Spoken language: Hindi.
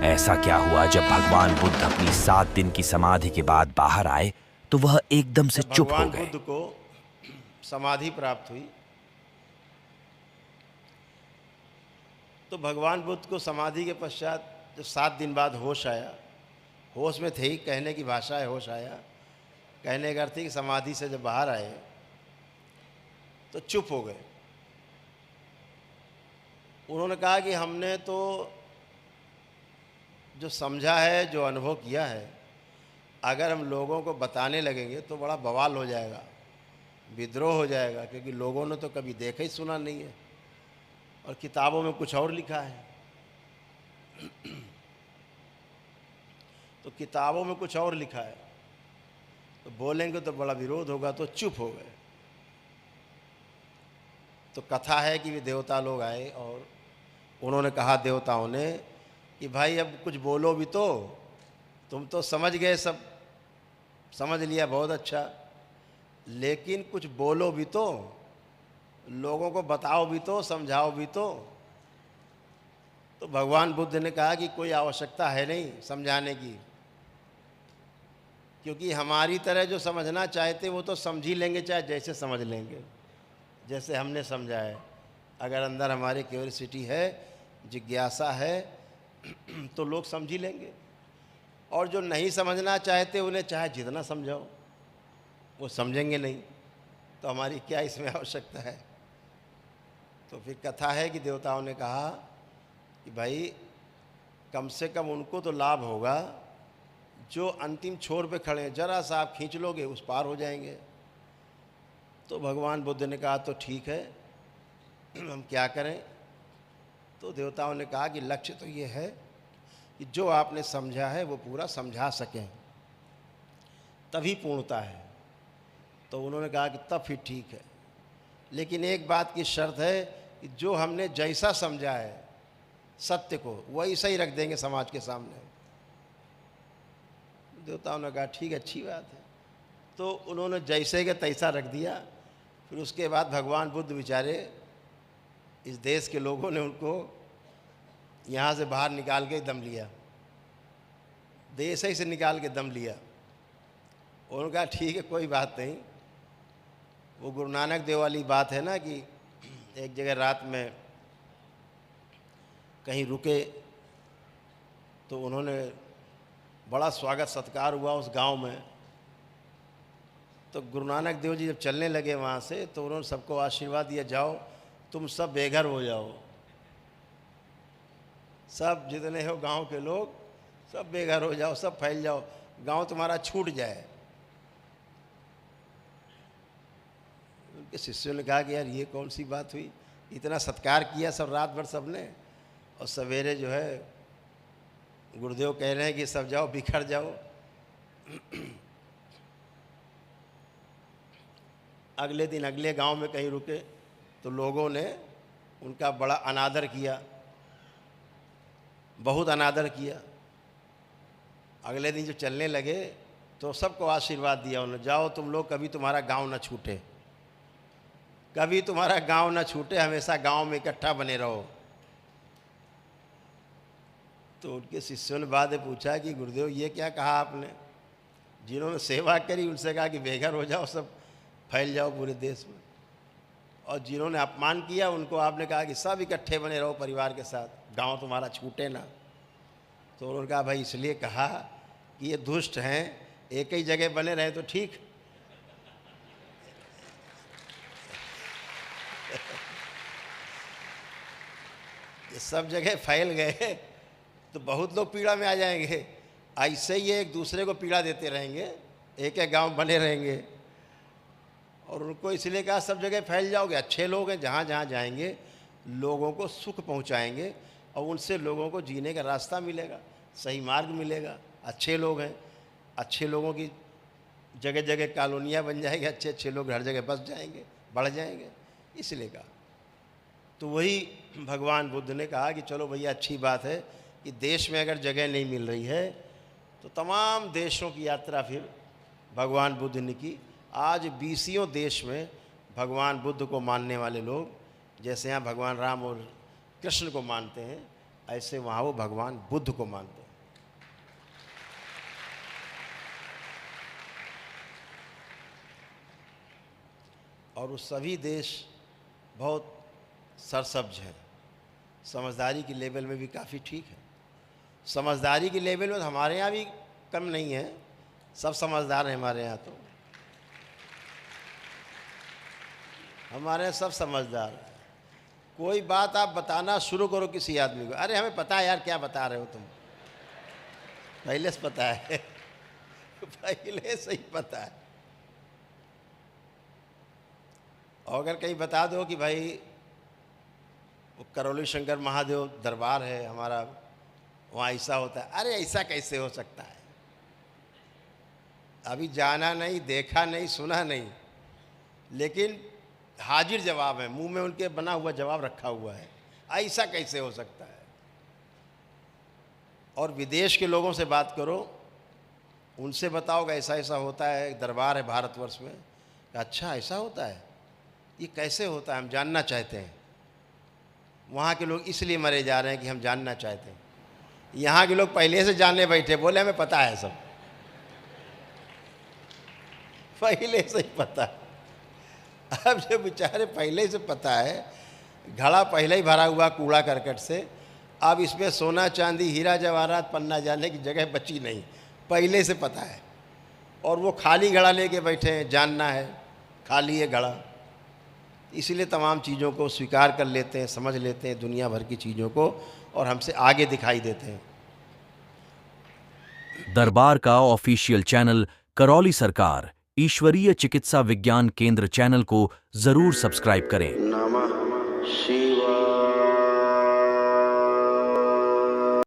ऐसा क्या हुआ जब भगवान बुद्ध अपनी 7 दिन की समाधि के बाद बाहर आए तो वह एकदम से जब चुप हो भगवान गए। बुद्ध को समाधि प्राप्त हुई तो भगवान बुद्ध को समाधि के पश्चात जब 7 दिन बाद होश आया, होश में थे ही, कहने की भाषा है होश आया, कहने का अर्थ है कि समाधि से जब बाहर आए तो चुप हो गए। उन्होंने कहा कि हमने तो जो समझा है, जो अनुभव किया है, अगर हम लोगों को बताने लगेंगे तो बड़ा बवाल हो जाएगा, विद्रोह हो जाएगा, क्योंकि लोगों ने तो कभी देखा ही सुना नहीं है और किताबों में कुछ और लिखा है। तो किताबों में कुछ और लिखा है, तो बोलेंगे तो बड़ा विरोध होगा, तो चुप हो गए। तो कथा है कि वे देवता लोग आए और उन्होंने कहा देवताओं ने कि भाई अब कुछ बोलो भी तो, तुम तो समझ गए, सब समझ लिया, बहुत अच्छा, लेकिन कुछ बोलो भी तो, लोगों को बताओ भी तो, समझाओ भी तो। तो भगवान बुद्ध ने कहा कि कोई आवश्यकता है नहीं समझाने की, क्योंकि हमारी तरह जो समझना चाहते वो तो समझ ही लेंगे, चाहे जैसे समझ लेंगे, जैसे हमने समझा है। अगर अंदर हमारे क्यूरियोसिटी है, जिज्ञासा है, तो लोग समझ ही लेंगे। और जो नहीं समझना चाहते उन्हें चाहे जितना समझाओ वो समझेंगे नहीं, तो हमारी क्या इसमें आवश्यकता है। तो फिर कथा है कि देवताओं ने कहा कि भाई कम से कम उनको तो लाभ होगा जो अंतिम छोर पे खड़े हैं, जरा सा आप खींच लोगे उस पार हो जाएंगे। तो भगवान बुद्ध ने कहा तो ठीक है, हम क्या करें। तो देवताओं ने कहा कि लक्ष्य तो ये है कि जो आपने समझा है वो पूरा समझा सकें, तभी पूर्णता है। तो उन्होंने कहा कि तब फिर ठीक है, लेकिन एक बात की शर्त है कि जो हमने जैसा समझा है सत्य को, वही सही रख देंगे समाज के सामने। देवताओं ने कहा ठीक है, अच्छी बात है। तो उन्होंने जैसे के तैसा रख दिया। फिर उसके बाद भगवान बुद्ध बेचारे, इस देश के लोगों ने उनको यहाँ से बाहर निकाल के दम लिया, देश ही से निकाल के दम लिया। उन्होंने कहा ठीक है, कोई बात नहीं। वो गुरु नानक देव वाली बात है ना कि एक जगह रात में कहीं रुके तो उन्होंने बड़ा स्वागत सत्कार हुआ उस गांव में। तो गुरु नानक देव जी जब चलने लगे वहाँ से तो उन्होंने सबको आशीर्वाद दिया, जाओ तुम सब बेघर हो जाओ, सब जितने हो गांव के लोग सब बेघर हो जाओ, सब फैल जाओ, गांव तुम्हारा छूट जाए। उनके शिष्यों ने कहा कि यार ये कौन सी बात हुई, इतना सत्कार किया सब रात भर सबने, और सवेरे जो है गुरुदेव कह रहे हैं कि सब जाओ बिखर जाओ। अगले दिन अगले गांव में कहीं रुके तो लोगों ने उनका बड़ा अनादर किया, बहुत अनादर किया। अगले दिन जब चलने लगे तो सबको आशीर्वाद दिया उन्होंने, जाओ तुम लोग, कभी तुम्हारा गांव न छूटे, कभी तुम्हारा गांव न छूटे, हमेशा गांव में इकट्ठा बने रहो। तो उनके शिष्यों ने बाद में पूछा कि गुरुदेव ये क्या कहा आपने। जिन्होंने सेवा करी उनसे कहा कि बेघर हो जाओ, सब फैल जाओ पूरे देश में, और जिन्होंने अपमान किया उनको आपने कहा कि सब इकट्ठे बने रहो परिवार के साथ, गांव तुम्हारा छूटे ना। तो उन्होंने कहा भाई इसलिए कहा कि ये दुष्ट हैं, एक ही जगह बने रहे तो ठीक। ये सब जगह फैल गए तो बहुत लोग पीड़ा में आ जाएंगे, ऐसे ही एक दूसरे को पीड़ा देते रहेंगे, एक एक गांव बने रहेंगे। और उनको इसलिए कहा सब जगह फैल जाओगे, अच्छे लोग हैं, जहाँ जहाँ जाएंगे लोगों को सुख पहुँचाएंगे और उनसे लोगों को जीने का रास्ता मिलेगा, सही मार्ग मिलेगा। अच्छे लोग हैं, अच्छे लोगों की जगह जगह कॉलोनियाँ बन जाएंगी, अच्छे अच्छे लोग हर जगह बस जाएंगे, बढ़ जाएंगे, इसलिए कहा। तो वही भगवान बुद्ध ने कहा कि चलो भैया अच्छी बात है कि देश में अगर जगह नहीं मिल रही है तो तमाम देशों की यात्रा फिर भगवान बुद्ध ने की। आज 20 देश में भगवान बुद्ध को मानने वाले लोग, जैसे यहाँ भगवान राम और कृष्ण को मानते हैं, ऐसे वहाँ वो भगवान बुद्ध को मानते हैं। और वो सभी देश बहुत सरसब्ज हैं, समझदारी की लेवल में भी काफ़ी ठीक है। समझदारी की लेवल में तो हमारे यहाँ भी कम नहीं है, सब समझदार हैं हमारे यहाँ। तो हमारे यहाँ सब समझदार हैं। कोई बात आप बताना शुरू करो किसी आदमी को, अरे हमें पता है यार क्या बता रहे हो तुम, पहले से पता है पहले से ही पता है। और अगर कहीं बता दो कि भाई वो करौली शंकर महादेव दरबार है हमारा, वहाँ ऐसा होता है, अरे ऐसा कैसे हो सकता है, अभी जाना नहीं, देखा नहीं, सुना नहीं, लेकिन हाजिर जवाब है, मुंह में उनके बना हुआ जवाब रखा हुआ है, ऐसा कैसे हो सकता है। और विदेश के लोगों से बात करो, उनसे बताओगे ऐसा ऐसा होता है, एक दरबार है भारतवर्ष में, अच्छा ऐसा होता है, ये कैसे होता है, हम जानना चाहते हैं। वहाँ के लोग इसलिए मरे जा रहे हैं कि हम जानना चाहते हैं। यहाँ के लोग पहले से जानने बैठे, बोले हमें पता है सब, पहले से ही पता है। अब जो बेचारे पहले से पता है, घड़ा पहले ही भरा हुआ कूड़ा करकट से, अब इसमें सोना चांदी हीरा जवाहरात पन्ना जाने की जगह बची नहीं, पहले से पता है। और वो खाली घड़ा लेके बैठे हैं, जानना है खाली है घड़ा, इसीलिए तमाम चीज़ों को स्वीकार कर लेते हैं, समझ लेते हैं दुनिया भर की चीज़ों को, और हमसे आगे दिखाई देते हैं। दरबार का ऑफिशियल चैनल करौली सरकार ईश्वरीय चिकित्सा विज्ञान केंद्र चैनल को जरूर सब्सक्राइब करें। नमः शिवाय।